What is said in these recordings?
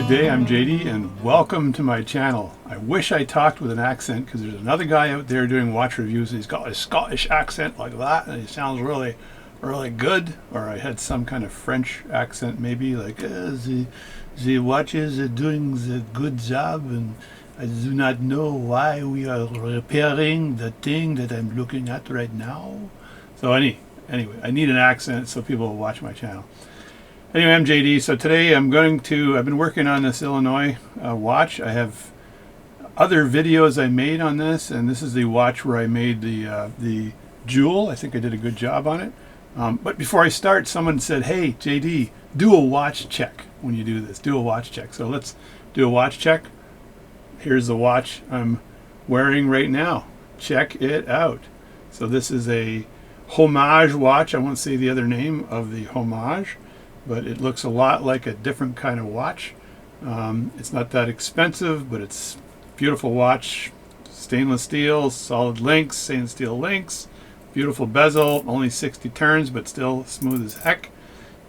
day, I'm JD and welcome to my channel. I wish I talked with an accent because there's another guy out there doing watch reviews and he's got a Scottish accent like that and he sounds really, really good. Or I had some kind of French accent maybe, like the watches are doing the good job and I do not know why we are repairing the thing that I'm looking at right now. So anyway, I need an accent so people will watch my channel. Anyway, I'm JD. So today I've been working on this Illinois watch. I have other videos I made on this, and this is the watch where I made the jewel. I think I did a good job on it. But before I start, someone said, hey, JD, do a watch check when you do this. Do a watch check. So let's do a watch check. Here's the watch I'm wearing right now. Check it out. So this is a homage watch. I won't say the other name of the homage, but it looks a lot like a different kind of watch. It's not that expensive, but it's a beautiful watch. Stainless steel, solid links, stainless steel links, beautiful bezel, only 60 turns, but still smooth as heck.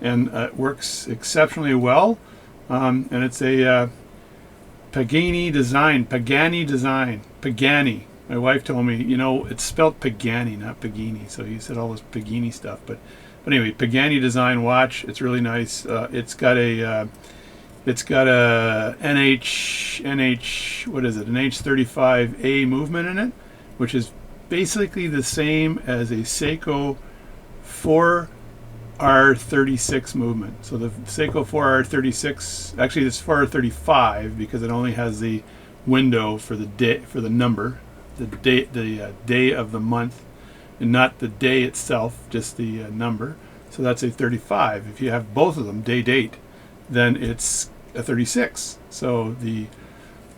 And it works exceptionally well. And it's a Pagani design. Pagani. My wife told me, you know, it's spelled Pagani, not Pagani. So he said all this Pagani stuff, but anyway, Pagani design watch. It's really nice. It's got a what is it? An H35A movement in it, which is basically the same as a Seiko 4R36 movement. So the Seiko 4R36, actually it's 4R35 because it only has the window for the day, for the number, the day of the month, and not the day itself, just the number. So that's a 35. If you have both of them, day, date, then it's a 36. So the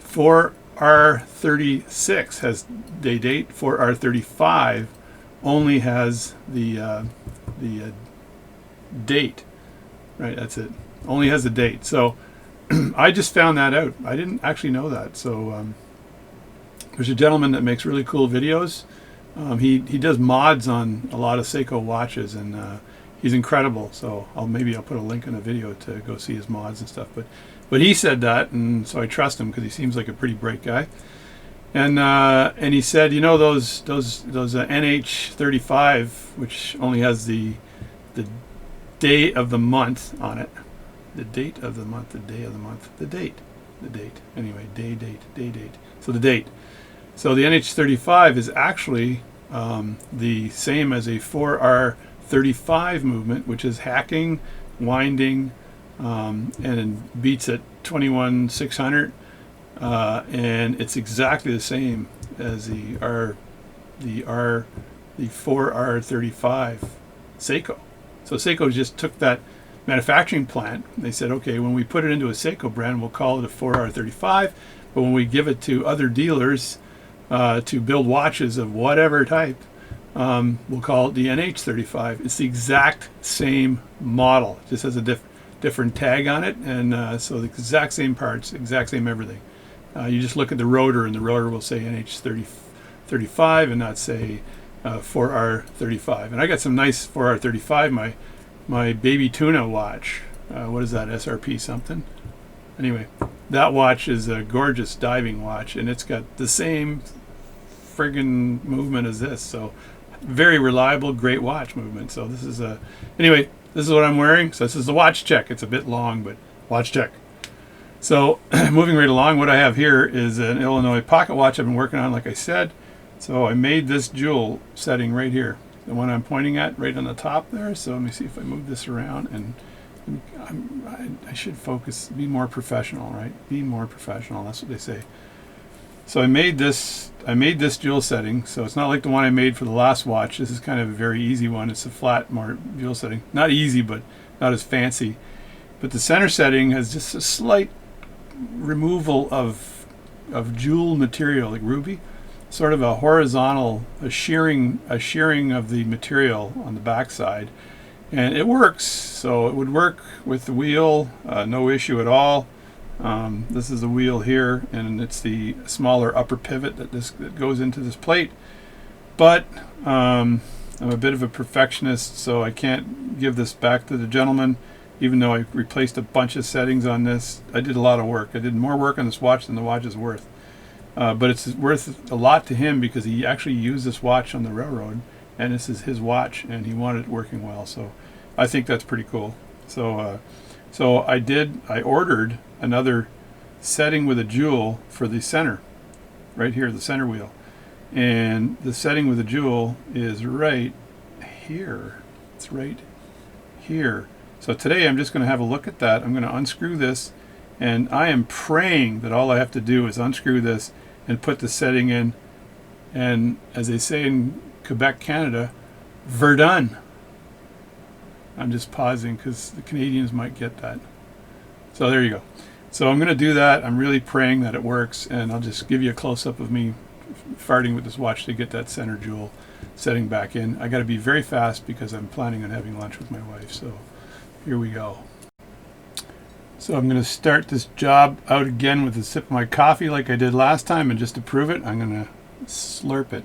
4R36 has day, date. 4R35 only has the date. Right, that's it. Only has the date. So I just found that out. I didn't actually know that. So there's a gentleman that makes really cool videos. He does mods on a lot of Seiko watches, and he's incredible. So maybe I'll put a link in a video to go see his mods and stuff. But he said that, and so I trust him because he seems like a pretty bright guy. And he said, you know, those NH35, which only has the day of the month on it, the date of the month, the day of the month, the date. Anyway, day, date. So the date. So the NH35 is actually the same as a 4R35 movement, which is hacking, winding, and it beats at 21,600, and it's exactly the same as the 4R35 Seiko. So Seiko just took that manufacturing plant. They said, okay, when we put it into a Seiko brand, we'll call it a 4R35, but when we give it to other dealers to build watches of whatever type, we'll call it the NH35. It's the exact same model, it just has a different tag on it, and so the exact same parts, exact same everything. You just look at the rotor, and the rotor will say NH35 and not say 4R35. And I got some nice 4R35, my baby tuna watch. What is that, SRP something? Anyway, that watch is a gorgeous diving watch, and it's got the same friggin' movement as this. So very reliable, great watch movement. So this is anyway, this is what I'm wearing. So this is the watch check. It's a bit long, but watch check. So moving right along, what I have here is an Illinois pocket watch I've been working on, like I said. So I made this jewel setting right here, the one I'm pointing at right on the top there. So let me see if I move this around, and I should focus, be more professional, right? Be more professional, that's what they say. So I made this jewel setting. So it's not like the one I made for the last watch. This is kind of a very easy one. It's a flat, more jewel setting. Not easy, but not as fancy. But the center setting has just a slight removal of jewel material, like ruby. Sort of a horizontal, a shearing of the material on the backside. And it works, so it would work with the wheel, no issue at all. This is the wheel here, and it's the smaller upper pivot that goes into this plate. But I'm a bit of a perfectionist, so I can't give this back to the gentleman even though I replaced a bunch of settings on this. I did a lot of work. I did more work on this watch than the watch is worth. But it's worth a lot to him because he actually used this watch on the railroad, and this is his watch, and he wanted it working well. So I think that's pretty cool. So I ordered another setting with a jewel for the center, right here, the center wheel. And the setting with the jewel is right here. It's right here. So today I'm just going to have a look at that. I'm going to unscrew this, and I am praying that all I have to do is unscrew this and put the setting in, and as they say in Quebec, Canada, Verdun. I'm just pausing because the Canadians might get that. So there you go. So I'm going to do that. I'm really praying that it works, and I'll just give you a close-up of me farting with this watch to get that center jewel setting back in. I got to be very fast because I'm planning on having lunch with my wife. So here we go. So I'm going to start this job out again with a sip of my coffee like I did last time, and just to prove it, I'm going to slurp it.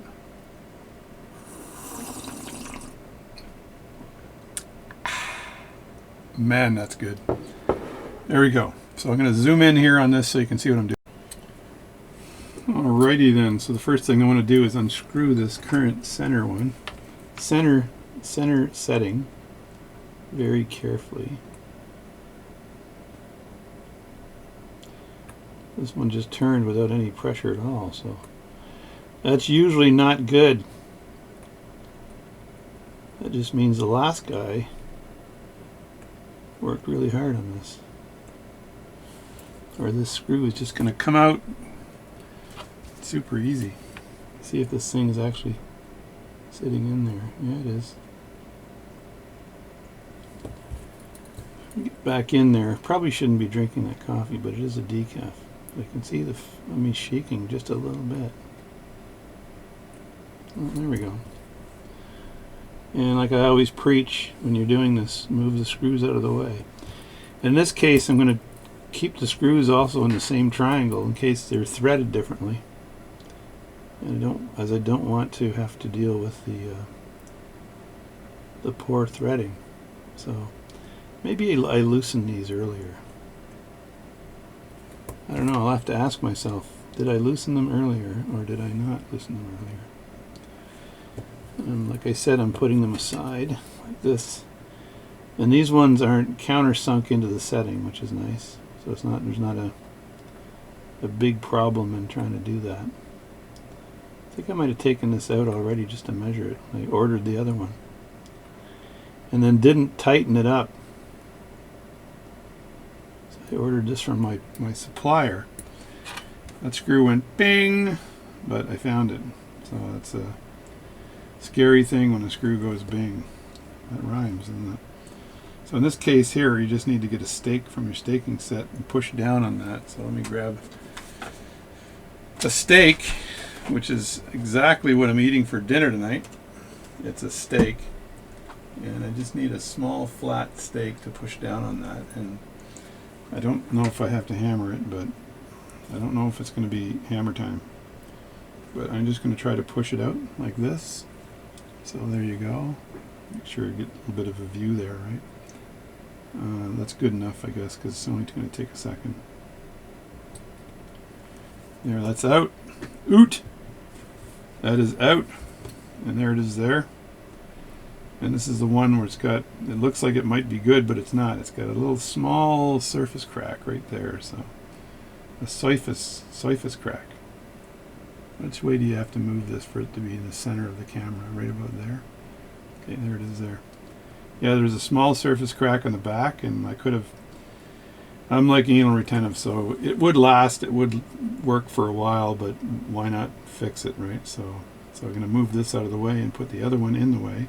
Man, that's good. There we go. So I'm going to zoom in here on this so you can see what I'm doing. Alrighty then, so the first thing I want to do is unscrew this current center one. Center setting very carefully. This one just turned without any pressure at all, so that's usually not good. That just means the last guy worked really hard on this. Or this screw is just going to come out super easy. See if this thing is actually sitting in there. Yeah, it is. Get back in there. Probably shouldn't be drinking that coffee, but it is a decaf. I can see me shaking just a little bit. Oh, there we go. And like I always preach when you're doing this, move the screws out of the way. In this case, I'm going to keep the screws also in the same triangle in case they're threaded differently. And I don't want to have to deal with the poor threading. So maybe I loosened these earlier. I don't know, I'll have to ask myself, did I loosen them earlier or did I not loosen them earlier? And like I said, I'm putting them aside like this. And these ones aren't countersunk into the setting, which is nice. So there's not a big problem in trying to do that. I think I might have taken this out already just to measure it. I ordered the other one. And then didn't tighten it up. I ordered this from my supplier. That screw went bing, but I found it. So that's a scary thing when a screw goes bing. That rhymes, doesn't it? So in this case here, you just need to get a stake from your staking set and push down on that. So let me grab a steak, which is exactly what I'm eating for dinner tonight. It's a steak. And I just need a small flat stake to push down on that. And I don't know if I have to hammer it, but I don't know if it's going to be hammer time. But I'm just going to try to push it out like this. So there you go. Make sure you get a bit of a view there, right? That's good enough, I guess, because it's only going to take a second. There, that's out. Oot! That is out. And there it is there. And this is the one where it looks like it might be good, but it's not. It's got a little small surface crack right there. So a surface crack. Which way do you have to move this for it to be in the center of the camera? Right about there. Okay, there it is there. Yeah, there's a small surface crack on the back, and I'm like anal retentive, so it would last, it would work for a while, but why not fix it, right? So I'm going to move this out of the way and put the other one in the way.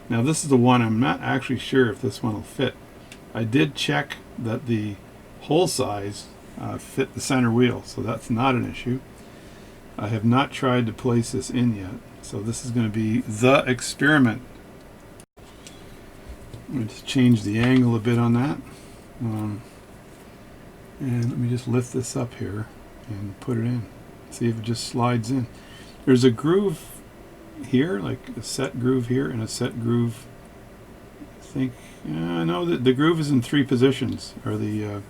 Now this is the one I'm not actually sure if this one will fit. I did check that the hole size fit the center wheel, so that's not an issue. I have not tried to place this in yet, so this is going to be the experiment. I'm going to just change the angle a bit on that. And let me just lift this up here and put it in. See if it just slides in. There's a groove here, like a set groove here and a set groove think, no, the groove is in 3 positions, or the,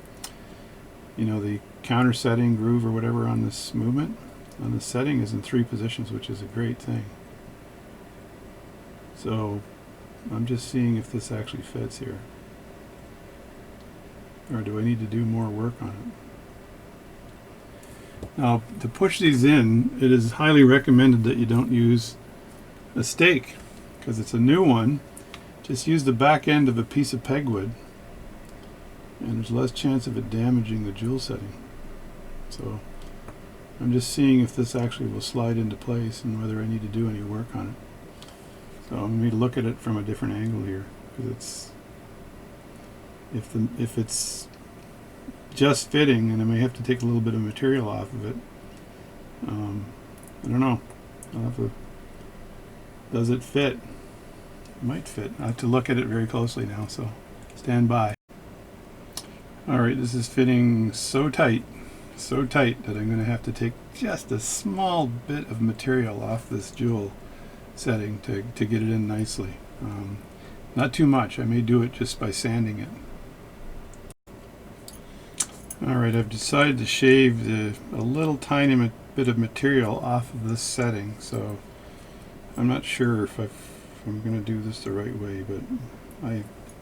the counter setting groove or whatever on this movement, on the setting is in 3 positions, which is a great thing. So I'm just seeing if this actually fits here. Or do I need to do more work on it? Now, to push these in, it is highly recommended that you don't use a stake, because it's a new one. Just use the back end of a piece of pegwood, and there's less chance of it damaging the jewel setting. So I'm just seeing if this actually will slide into place and whether I need to do any work on it. So I'm going to look at it from a different angle here, because it's if it's just fitting, and I may have to take a little bit of material off of it. I don't know. I'll have to. Does it fit? It might fit. I have to look at it very closely now, so stand by. Alright, this is fitting so tight that I'm going to have to take just a small bit of material off this jewel setting to get it in nicely. Not too much. I may do it just by sanding it. Alright, I've decided to shave a little tiny bit of material off of this setting, so I'm not sure if I'm going to do this the right way, but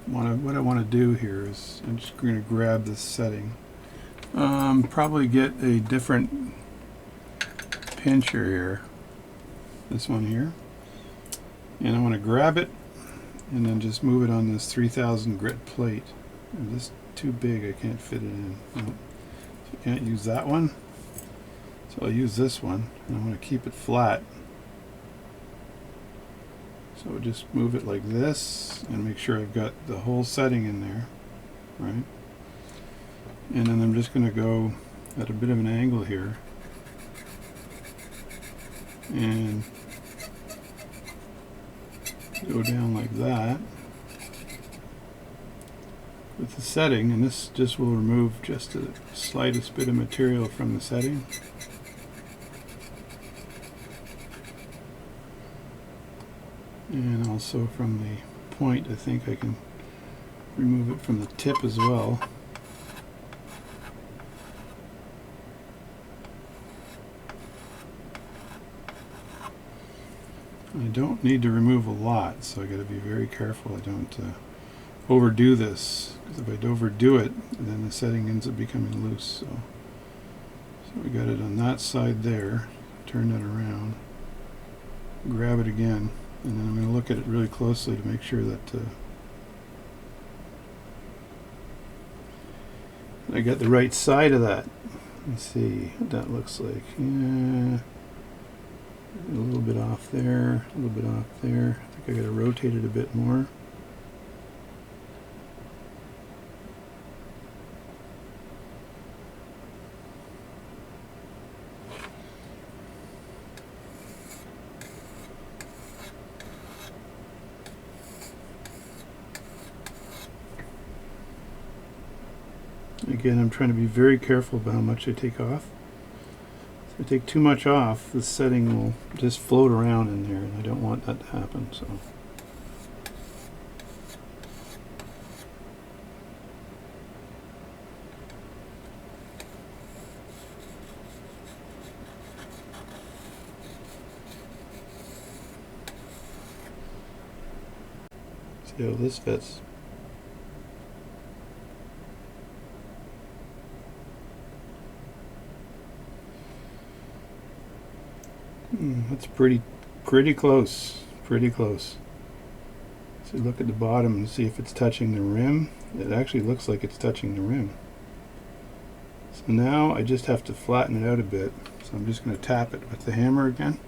what I want to do here is I'm just going to grab this setting. Probably get a different pincher here, this one here, and I want to grab it and then just move it on this 3000 grit plate. And this is too big, I can't fit it in. No. So I can't use that one, so I'll use this one, and I want to keep it flat. So just move it like this and make sure I've got the whole setting in there, right? And then I'm just going to go at a bit of an angle here and go down like that with the setting, and this just will remove just the slightest bit of material from the setting. And also from the point, I think I can remove it from the tip as well. I don't need to remove a lot, so I got to be very careful I don't overdo this, because if I overdo it, then the setting ends up becoming loose. So we got it on that side there. Turn that around, grab it again, and then I'm going to look at it really closely to make sure that I got the right side of that. Let's see what that looks like. Yeah, a little bit off there, a little bit off there. I think I got to rotate it a bit more. Again, I'm trying to be very careful about how much I take off. If I take too much off, the setting will just float around in there, and I don't want that to happen. So. See how this fits. That's pretty close, pretty close. So look at the bottom and see if it's touching the rim. It actually looks like it's touching the rim. So now I just have to flatten it out a bit. So I'm just going to tap it with the hammer again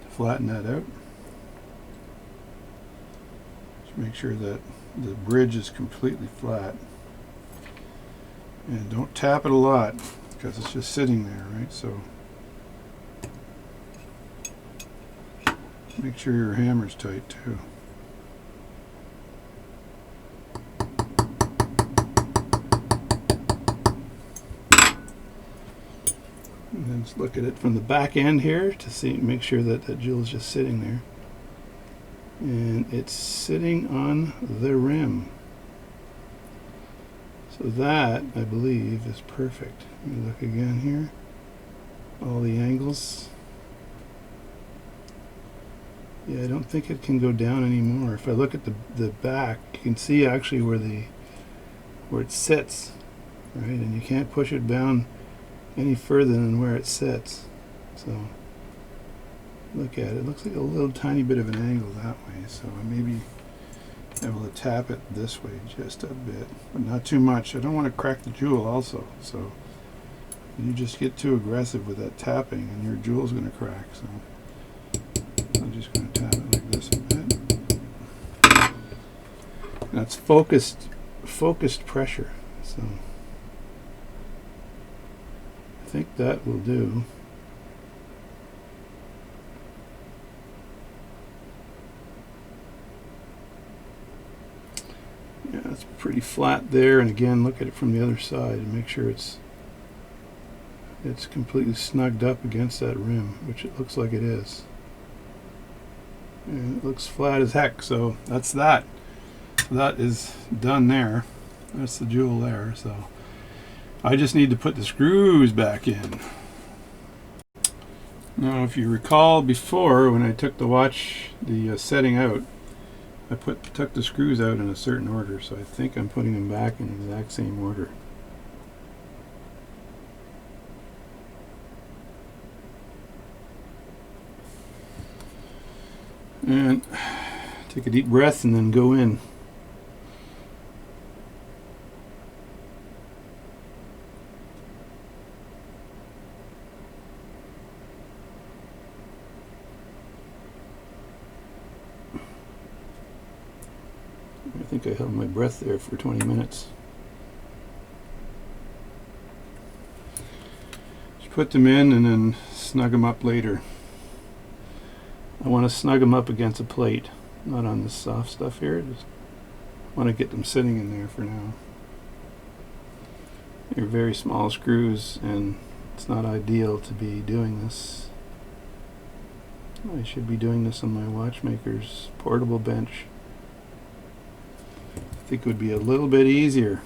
to flatten that out. Just make sure that the bridge is completely flat. And don't tap it a lot, because it's just sitting there, right? So make sure your hammer's tight too. And then just look at it from the back end here to see, make sure that that jewel is just sitting there. and it's sitting on the rim. So that, I believe, is perfect. Let me look again here. All the angles. Yeah, I don't think it can go down anymore. If I look at the back, you can see actually where it sits, right? And you can't push it down any further than where it sits. So look at it. It looks like a little tiny bit of an angle that way. So I may be able to tap it this way just a bit, but not too much. I don't want to crack the jewel also. So you just get too aggressive with that tapping and your jewel's going to crack. So I'm just going to tap it like this a bit. That's focused pressure. So I think that will do. Yeah, it's pretty flat there, and again, look at it from the other side and make sure it's completely snugged up against that rim, which it looks like it is. And it looks flat as heck, so that's that. So that is done there. That's the jewel there, so I just need to put the screws back in. Now, if you recall before, when I took the watch, the setting out, I took the screws out in a certain order, so I think I'm putting them back in the exact same order. And take a deep breath and then go in. I think I held my breath there for 20 minutes. Just put them in and then snug them up later. I want to snug them up against a plate, not on this soft stuff here. Just want to get them sitting in there for now. They're very small screws, and it's not ideal to be doing this. I should be doing this on my watchmaker's portable bench. I think it would be a little bit easier.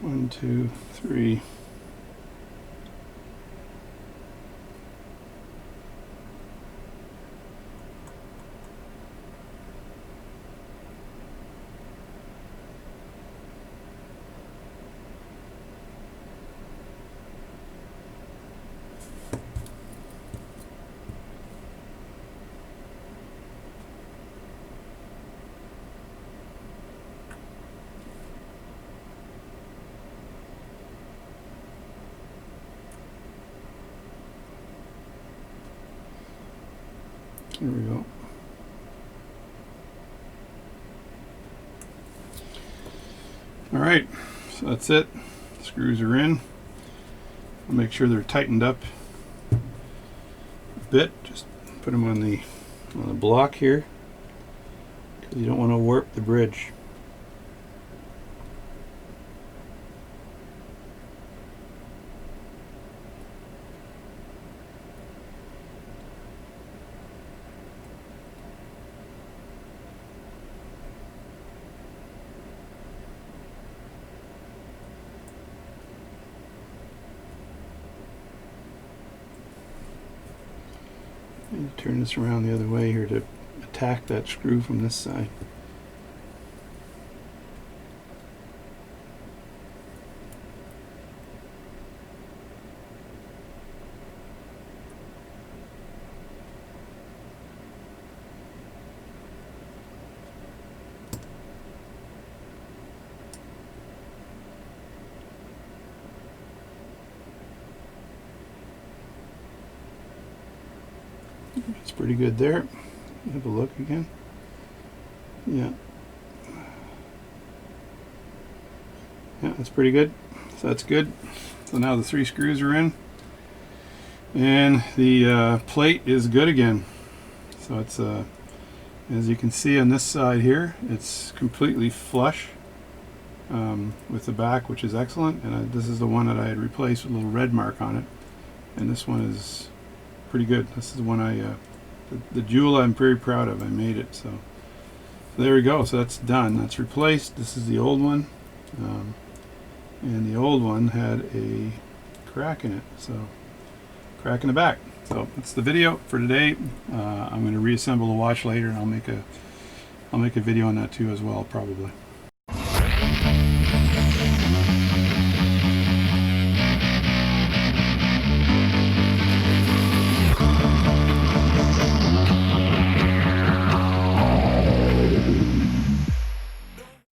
One, two, three. There we go. All right, so that's it. Screws are in. I'll make sure they're tightened up a bit. Just put them on the block here, because you don't want to warp the bridge. And turn this around the other way here to attack that screw from this side. It's pretty good there. Have a look again. Yeah. Yeah, that's pretty good. So that's good. So now the 3 screws are in, and the plate is good again. So it's as you can see on this side here, it's completely flush with the back, which is excellent. And this is the one that I had replaced with a little red mark on it, and this one is pretty good. This is the one the jewel I'm very proud of. I made it. So there we go. So that's done. That's replaced. This is the old one, and the old one had a crack in it. So crack in the back. So that's the video for today. I'm going to reassemble the watch later, and I'll make a video on that too as well, probably.